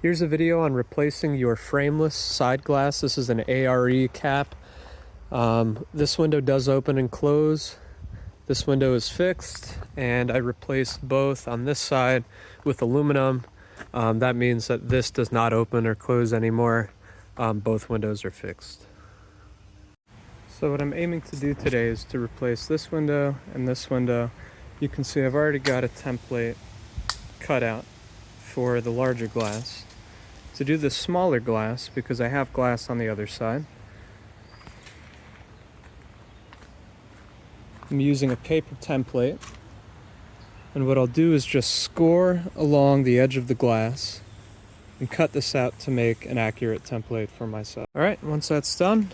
Here's a video on replacing your frameless side glass. This is an ARE cap. This window does open and close. This window is fixed, and I replaced both on this side with aluminum. That means that this does not open or close anymore. Both windows are fixed. So what I'm aiming to do today is to replace this window and this window. You can see I've already got a template cut out for the larger glass. To do the smaller glass, because I have glass on the other side, I'm using a paper template, and what I'll do is just score along the edge of the glass and cut this out to make an accurate template for myself. Alright, once that's done,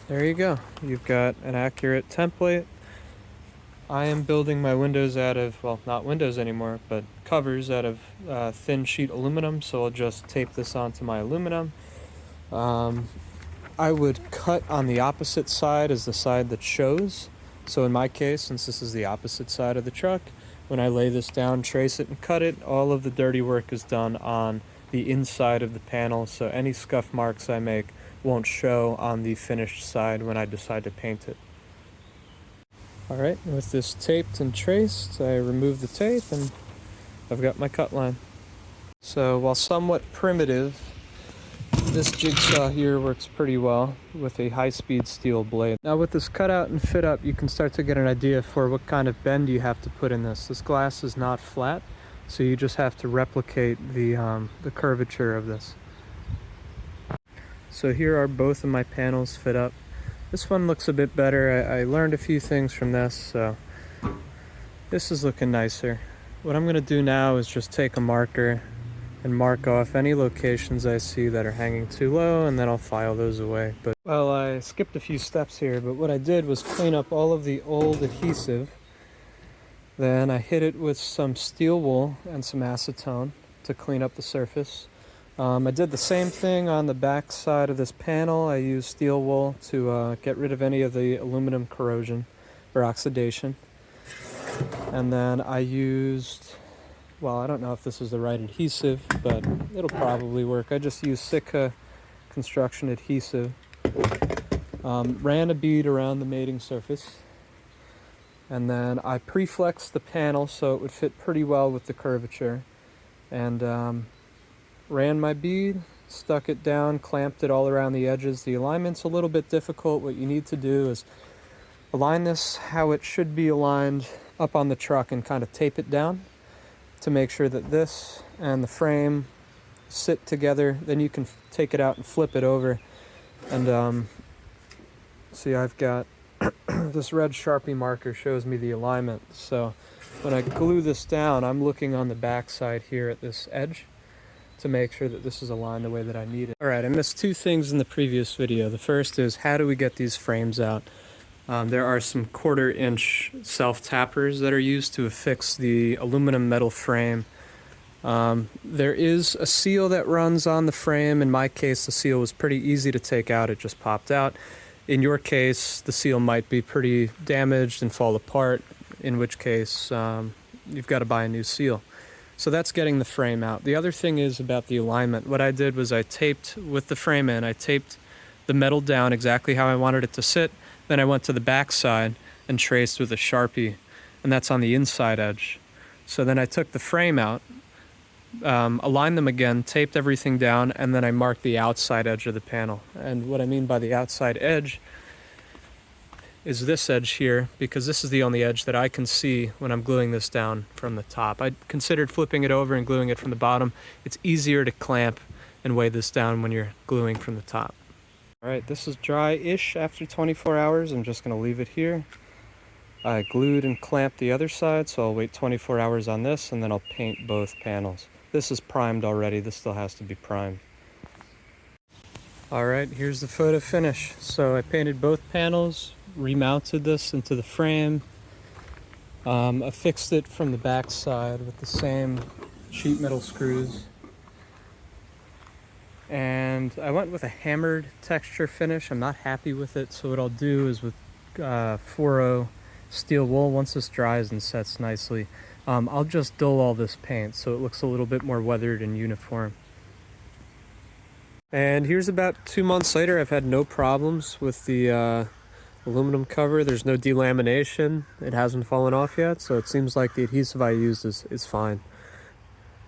there you go. You've got an accurate template. I am building my windows out of, well, not windows anymore, but covers out of thin sheet aluminum, so I'll just tape this onto my aluminum. I would cut on the opposite side as the side that shows. So in my case, since this is the opposite side of the truck, when I lay this down, trace it, and cut it, all of the dirty work is done on the inside of the panel, so any scuff marks I make won't show on the finished side when I decide to paint it. Alright, with this taped and traced, I remove the tape and I've got my cut line. So while somewhat primitive, this jigsaw here works pretty well with a high-speed steel blade. Now with this cutout and fit up, you can start to get an idea for what kind of bend you have to put in this. This glass is not flat, so you just have to replicate the curvature of this. So here are both of my panels fit up. This one looks a bit better. I learned a few things from this, so this is looking nicer. What I'm going to do now is just take a marker and mark off any locations I see that are hanging too low, and then I'll file those away. But well, I skipped a few steps here, but what I did was clean up all of the old adhesive. Then I hit it with some steel wool and some acetone to clean up the surface. I did the same thing on the back side of this panel. I used steel wool to get rid of any of the aluminum corrosion or oxidation. And then I used, well, I don't know if this is the right adhesive, but it'll probably work. I just used Sitka construction adhesive. Ran a bead around the mating surface. And then I pre-flexed the panel so it would fit pretty well with the curvature. And ran my bead, stuck it down, clamped it all around the edges. The alignment's a little bit difficult. What you need to do is align this how it should be aligned up on the truck and kind of tape it down to make sure that this and the frame sit together. Then you can take it out and flip it over. And see, I've got this red Sharpie marker shows me the alignment. So when I glue this down, I'm looking on the back side here at this edge to make sure that this is aligned the way that I need it. Alright, I missed two things in the previous video. The first is, how do we get these frames out? There are some 1/4 inch self-tappers that are used to affix the aluminum metal frame. There is a seal that runs on the frame. In my case, the seal was pretty easy to take out. It just popped out. In your case, the seal might be pretty damaged and fall apart, in which case you've got to buy a new seal. So that's getting the frame out. The other thing is about the alignment. What I did was I taped, with the frame in, I taped the metal down exactly how I wanted it to sit. Then I went to the back side and traced with a Sharpie, and that's on the inside edge. So then I took the frame out, aligned them again, taped everything down, and then I marked the outside edge of the panel. And what I mean by the outside edge is this edge here, because this is the only edge that I can see when I'm gluing this down from the top. I considered flipping it over and gluing it from the bottom. It's easier to clamp and weigh this down when you're gluing from the top. Alright, this is dry-ish after 24 hours. I'm just going to leave it here. I glued and clamped the other side, so I'll wait 24 hours on this, and then I'll paint both panels. This is primed already. This still has to be primed. Alright, here's the photo finish. So I painted both panels, remounted this into the frame, affixed it from the back side with the same sheet metal screws, and I went with a hammered texture finish. I'm not happy with it, so what I'll do is with 4.0 steel wool, once this dries and sets nicely, I'll just dull all this paint so it looks a little bit more weathered and uniform. And here's about 2 months later. I've had no problems with the aluminum cover. There's no delamination. It hasn't fallen off yet, so it seems like the adhesive I used is fine.